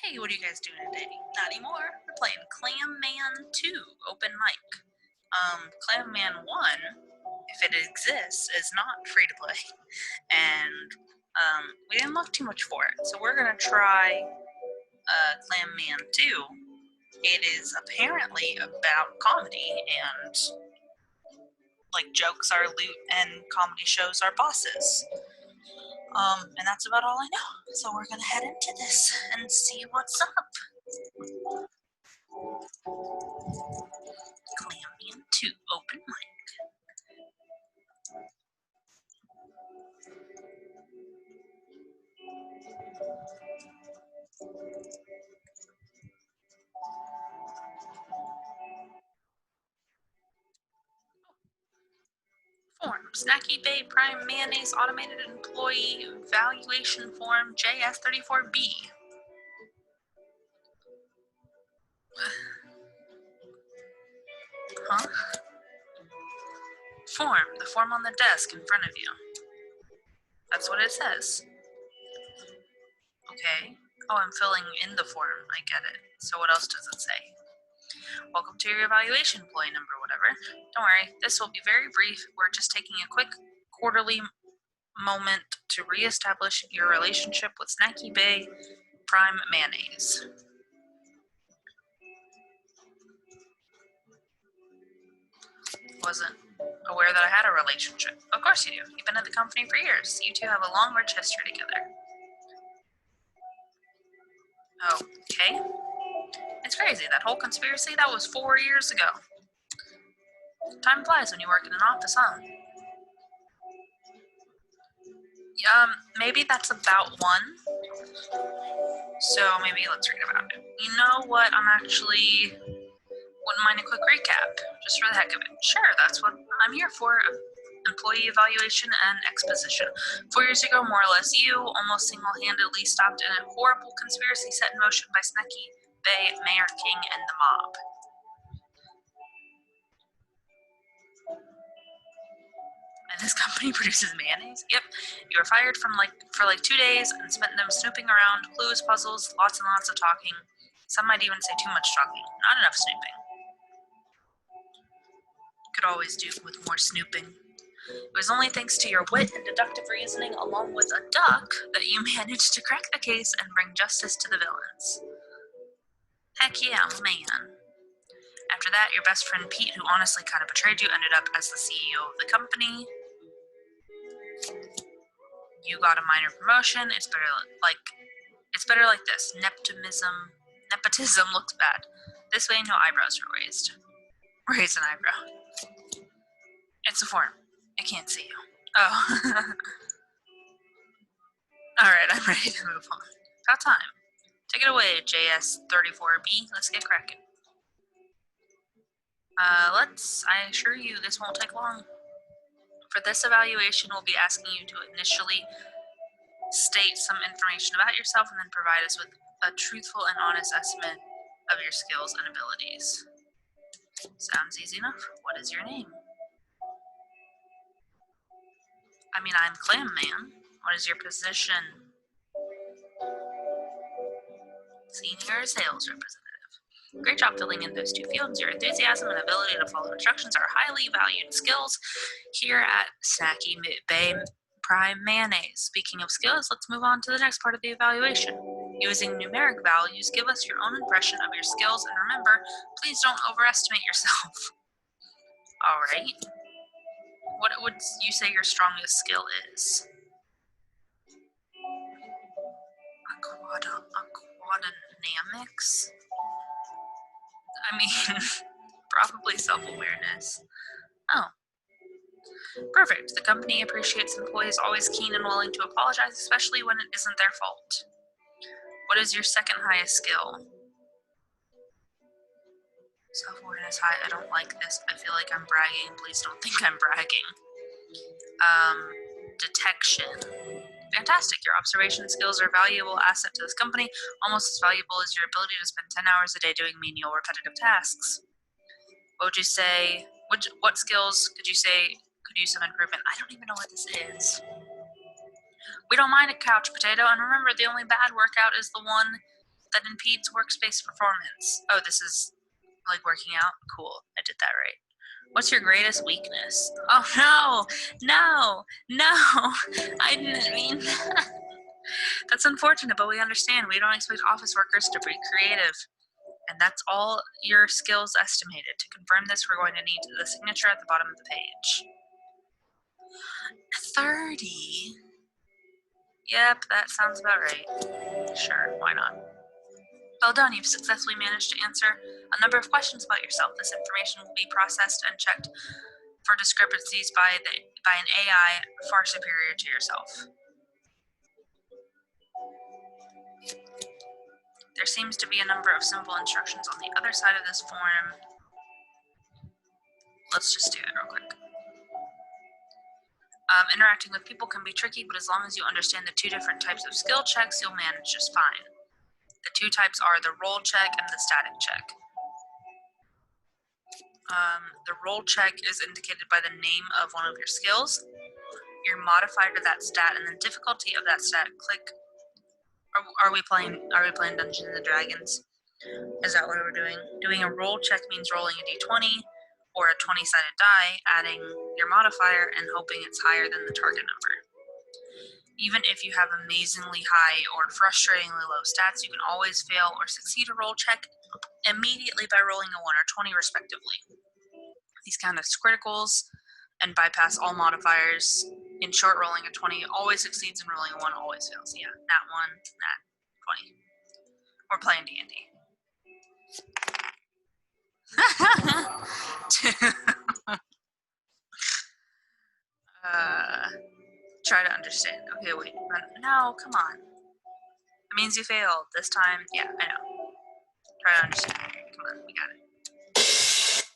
Hey, what are you guys doing today? Not anymore. We're playing Clam Man 2 open mic. Clam Man 1, if it exists, is not free to play. And we didn't look too much for it. So we're going to try Clam Man 2. It is apparently about comedy and like jokes are loot and comedy shows are bosses. And that's about all I know. So we're gonna head into this and see what's up. Clam 2 open mic. Form. Snacky Bay Prime Mayonnaise Automated Employee Valuation Form JS34B. Huh? Form. The form on the desk in front of you. That's what it says. Okay. Oh, I'm filling in the form. I get it. So what else does it say? Welcome to your evaluation employee number, whatever. Don't worry, this will be very brief. We're just taking a quick quarterly moment to reestablish your relationship with Snacky Bay Prime Mayonnaise. Wasn't aware that I had a relationship. Of course you do. You've been at the company for years. You two have a long, rich history together. Okay. It's crazy. That whole conspiracy, that was 4 years ago. Time flies when you work in an office, huh? Maybe that's about one. So maybe let's read about it. You know what? Wouldn't mind a quick recap, just for the heck of it. Sure, that's what I'm here for. Employee evaluation and exposition. 4 years ago, more or less, you almost single-handedly stopped a horrible conspiracy set in motion by Snacky Bay, Mayor King, and the mob. And this company produces mayonnaise? Yep. You were fired for like 2 days and spent them snooping around, clues, puzzles, lots and lots of talking. Some might even say too much talking, not enough snooping. Could always do with more snooping. It was only thanks to your wit and deductive reasoning, along with a duck, that you managed to crack the case and bring justice to the villains. Heck yeah, man. After that, your best friend Pete, who honestly kind of betrayed you, ended up as the CEO of the company. You got a minor promotion. It's better like this. Nepotism looks bad. This way, no eyebrows are raised. Raise an eyebrow. It's a form. I can't see you. Oh. Alright, I'm ready to move on. About time. Take it away, JS34B. Let's get cracking. I assure you this won't take long. For this evaluation, we'll be asking you to initially state some information about yourself and then provide us with a truthful and honest estimate of your skills and abilities. Sounds easy enough. What is your name? I'm Clam Man. What is your position? Senior sales representative. Great job filling in those two fields. Your enthusiasm and ability to follow instructions are highly valued skills here at Snacky Bay Prime Mayonnaise. Speaking of skills, let's move on to the next part of the evaluation. Using numeric values, give us your own impression of your skills, and remember, please don't overestimate yourself. Alright. What would you say your strongest skill is? Aquadynamics? Probably self-awareness. Oh. Perfect. The company appreciates employees always keen and willing to apologize, especially when it isn't their fault. What is your second highest skill? Self-awareness high. I don't like this. I feel like I'm bragging. Please don't think I'm bragging. Detection. Fantastic. Your observation skills are a valuable asset to this company, almost as valuable as your ability to spend 10 hours a day doing menial repetitive tasks. What would you say? What skills could you say could use some improvement? I don't even know what this is. We don't mind a couch potato, and remember, the only bad workout is the one that impedes workspace performance. Oh, this is like working out? Cool, I did that right. What's your greatest weakness? Oh no, no, no, I didn't mean that. That's unfortunate, but we understand. We don't expect office workers to be creative. And that's all your skills estimated. To confirm this, we're going to need the signature at the bottom of the page. 30? Yep, that sounds about right. Sure, why not? Well done, you've successfully managed to answer a number of questions about yourself. This information will be processed and checked for discrepancies by an AI far superior to yourself. There seems to be a number of simple instructions on the other side of this form. Let's just do it real quick. Interacting with people can be tricky, but as long as you understand the two different types of skill checks, you'll manage just fine. The two types are the roll check and the static check. The roll check is indicated by the name of one of your skills, your modifier to that stat, and the difficulty of that stat. Click. Are we playing Dungeons and Dragons? Is that what we're doing? Doing a roll check means rolling a d20 or a 20-sided die, adding your modifier, and hoping it's higher than the target number. Even if you have amazingly high or frustratingly low stats, you can always fail or succeed a roll check immediately by rolling a 1 or 20 respectively. These count as criticals and bypass all modifiers. In short, rolling a 20 always succeeds and rolling a 1 always fails. Yeah, nat 1, nat 20. We're playing D&D. Try to understand. Okay, wait. No, come on. It means you failed. This time, yeah, I know. Try to understand. Come on, we got it. 6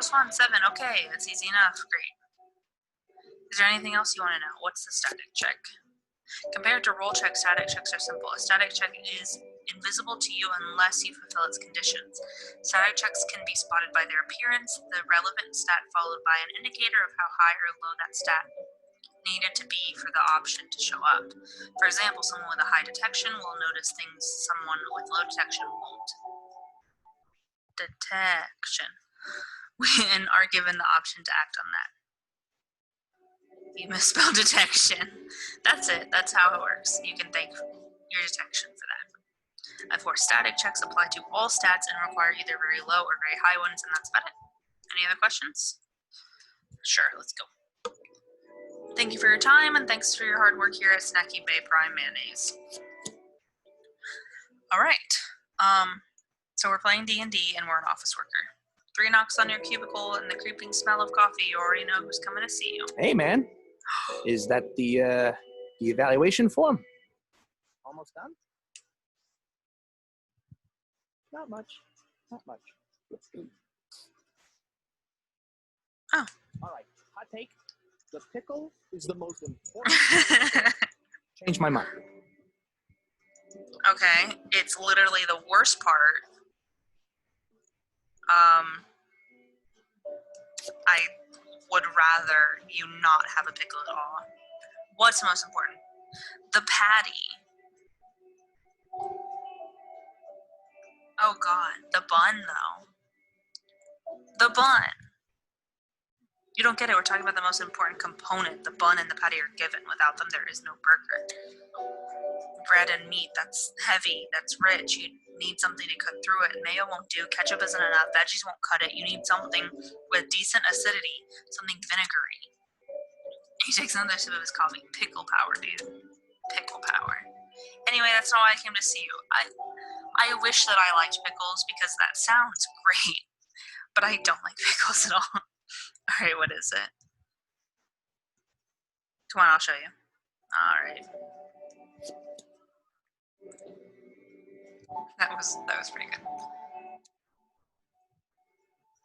+ 1, 7. Okay, that's easy enough. Great. Is there anything else you want to know? What's the static check? Compared to roll checks, static checks are simple. A static check is invisible to you unless you fulfill its conditions. Static checks can be spotted by their appearance, the relevant stat followed by an indicator of how high or low that stat needed to be for the option to show up. For example, someone with a high detection will notice things someone with low detection won't. Detection. And are given the option to act on that. You misspelled detection. That's it. That's how it works. You can thank your detection for that. Of course, static checks apply to all stats and require either very low or very high ones, and that's about it. Any other questions? Sure, let's go. Thank you for your time, and thanks for your hard work here at Snacky Bay Prime Mayonnaise. All right. So we're playing D&D, and we're an office worker. 3 knocks on your cubicle, and the creeping smell of coffee. You already know who's coming to see you. Hey, man. Is that the evaluation form? Almost done? Not much. Not much. Oh. All right. Hot take. The pickle is the most important. Change my mind. Okay. It's literally the worst part. I would rather you not have a pickle at all. What's most important? The patty. Oh god, the bun though. The bun. You don't get it, we're talking about the most important component. The bun and the patty are given. Without them, there is no burger. Bread and meat, that's heavy, that's rich. You need something to cut through it. Mayo won't do, ketchup isn't enough, veggies won't cut it. You need something with decent acidity, something vinegary. He takes another sip of his coffee. Pickle power, dude. Pickle power. Anyway, that's not why I came to see you. I wish that I liked pickles because that sounds great, but I don't like pickles at all. Alright, what is it? Come on, I'll show you. Alright. That was pretty good.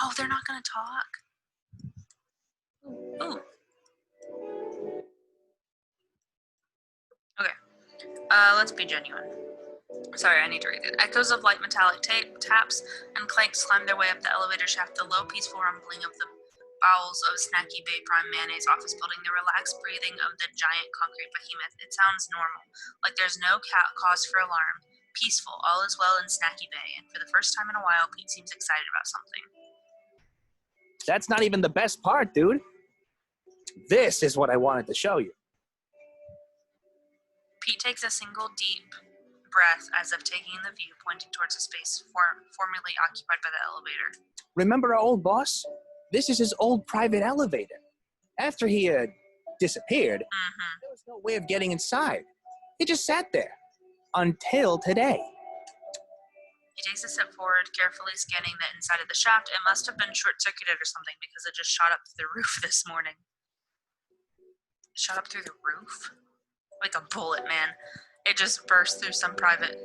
Oh, they're not gonna talk? Ooh. Okay. Let's be genuine. Sorry, I need to read it. Echoes of light metallic taps and clanks climb their way up the elevator shaft, the low, peaceful rumbling of the bowels of Snacky Bay Prime Mayonnaise office building, the relaxed breathing of the giant concrete behemoth. It sounds normal, like there's no cause for alarm. Peaceful, all is well in Snacky Bay, and for the first time in a while, Pete seems excited about something. That's not even the best part, dude. This is what I wanted to show you. Pete takes a single deep breath as if taking in the view, pointing towards a space formerly occupied by the elevator. Remember our old boss? This is his old private elevator. After he disappeared, there was no way of getting inside. He just sat there. Until today. He takes a step forward, carefully scanning the inside of the shaft. It must have been short-circuited or something because it just shot up through the roof this morning. Shot up through the roof? Like a bullet, man. It just burst through some private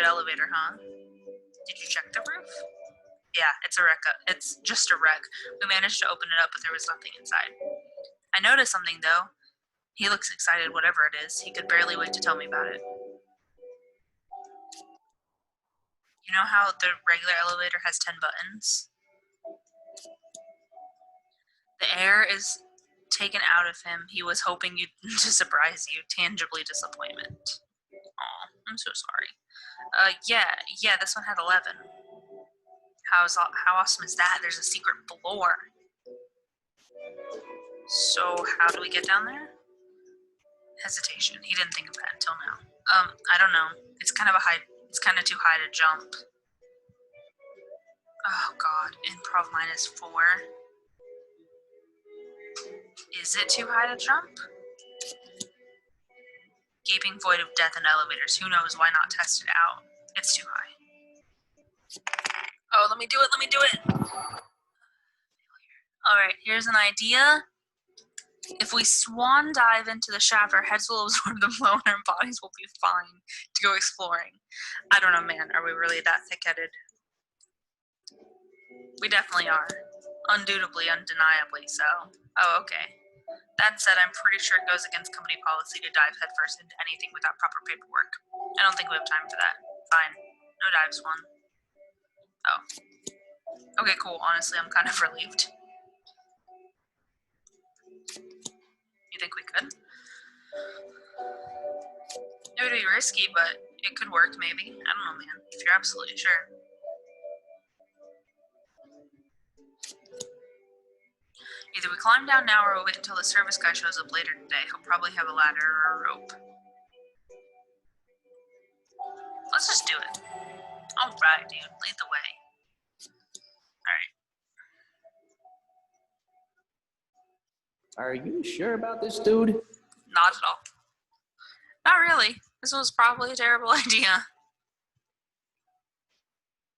elevator, huh? Did you check the roof? Yeah, it's a wreck. It's just a wreck. We managed to open it up, but there was nothing inside. I noticed something, though. He looks excited, whatever it is. He could barely wait to tell me about it. You know how the regular elevator has 10 buttons? The air is taken out of him. He was hoping to surprise you. Tangibly disappointment. Aw, I'm so sorry. Yeah, this one had 11. How awesome is that? There's a secret floor. So how do we get down there? Hesitation. He didn't think of that until now. I don't know. It's kind of too high to jump. Oh god, improv -4. Is it too high to jump? Gaping void of death in elevators. Who knows? Why not test it out? It's too high. Oh, let me do it! Alright, here's an idea. If we swan dive into the shaft, our heads will absorb the blow and our bodies will be fine to go exploring. I don't know, man. Are we really that thick-headed? We definitely are. Undoubtedly, undeniably so. Oh, okay. That said, I'm pretty sure it goes against company policy to dive headfirst into anything without proper paperwork. I don't think we have time for that. Fine. No dive, Swan. Oh. Okay, cool. Honestly, I'm kind of relieved. You think we could? It would be risky, but it could work, maybe. I don't know, man. If you're absolutely sure. Either we climb down now or we'll wait until the service guy shows up later today. He'll probably have a ladder or a rope. Let's just do it. Alright, dude. Lead the way. Alright. Are you sure about this, dude? Not at all. Not really. This was probably a terrible idea.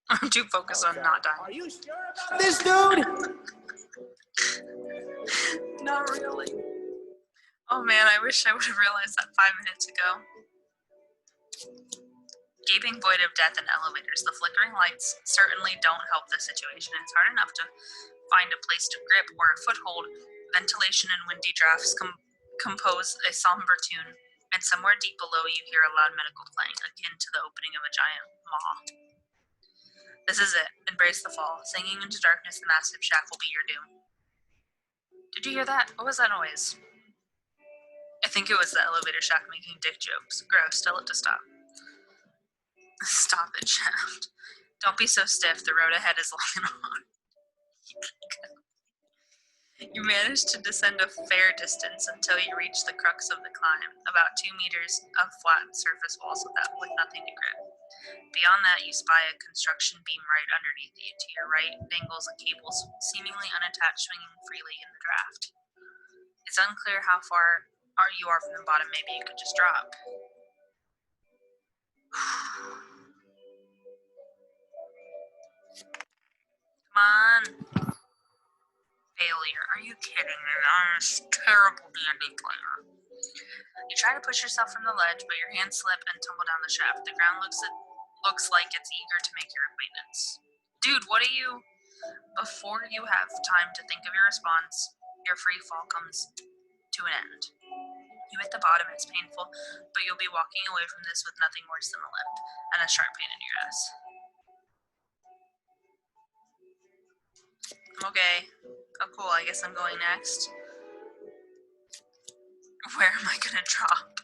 I'm too focused on not dying. Are you sure about this, dude? Not really. Oh man, I wish I would have realized that 5 minutes ago. Gaping void of death in elevators. The flickering lights certainly don't help the situation. It's hard enough to find a place to grip or a foothold. Ventilation and windy drafts compose a somber tune, and somewhere deep below you hear a loud medical clang, akin to the opening of a giant maw. This is it. Embrace the fall. Singing into darkness, the massive shaft will be your doom. Did you hear that? What was that noise? I think it was the elevator shaft making dick jokes. Gross. Tell it to stop. Stop it, shaft. Don't be so stiff. The road ahead is long and hard. You manage to descend a fair distance until you reach the crux of the climb, about 2 meters of flat surface walls with nothing to grip. Beyond that, you spy a construction beam right underneath you. To your right, dangles a cable seemingly unattached, swinging freely in the draft. It's unclear how far you are from the bottom. Maybe you could just drop. Come on. Failure. Are you kidding me? I'm a terrible D&D player. You try to push yourself from the ledge, but your hands slip and tumble down the shaft. The ground looks like it's eager to make your acquaintance. Dude, what are you... Before you have time to think of your response, your free fall comes to an end. You hit the bottom, it's painful, but you'll be walking away from this with nothing worse than a limp and a sharp pain in your ass. Okay. Oh, cool. I guess I'm going next. Where am I gonna drop?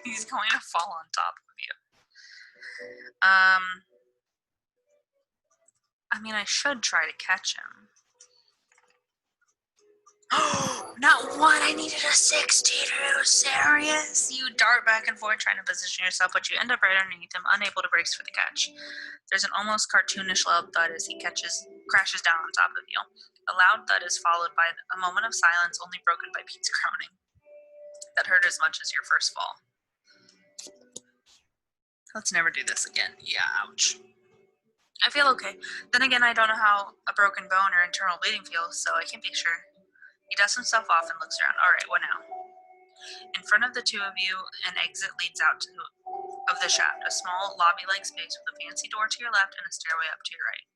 He's going to fall on top of you. I mean, I should try to catch him. Oh, not one. I needed a 16. Are you serious? You dart back and forth trying to position yourself, but you end up right underneath him, unable to brace for the catch. There's an almost cartoonish loud thud as he crashes down on top of you. A loud thud is followed by a moment of silence, only broken by Pete's groaning. That hurt as much as your first fall. Let's never do this again. Yeah, ouch. I feel okay. Then again, I don't know how a broken bone or internal bleeding feels, so I can't be sure. He dusts himself off and looks around. Alright, what now? In front of the two of you, an exit leads out of the shaft, a small lobby-like space with a fancy door to your left and a stairway up to your right.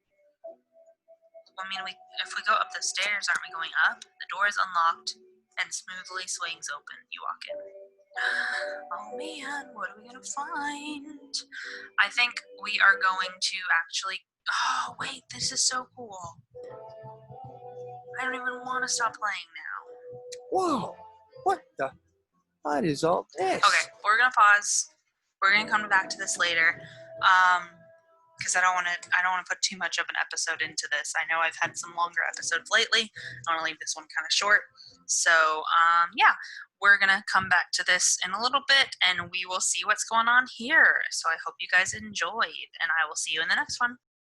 I mean, if we go up the stairs, aren't we going up? The door is unlocked and smoothly swings open. You walk in. Oh man, what are we gonna find? I think we are going to actually... Oh, wait, this is so cool. I don't even want to stop playing now. Whoa! What is all this? Okay, we're gonna pause. We're gonna come back to this later, because I don't want to put too much of an episode into this. I know I've had some longer episodes lately. I want to leave this one kind of short. So, yeah, we're gonna come back to this in a little bit, and we will see what's going on here. So I hope you guys enjoyed, and I will see you in the next one.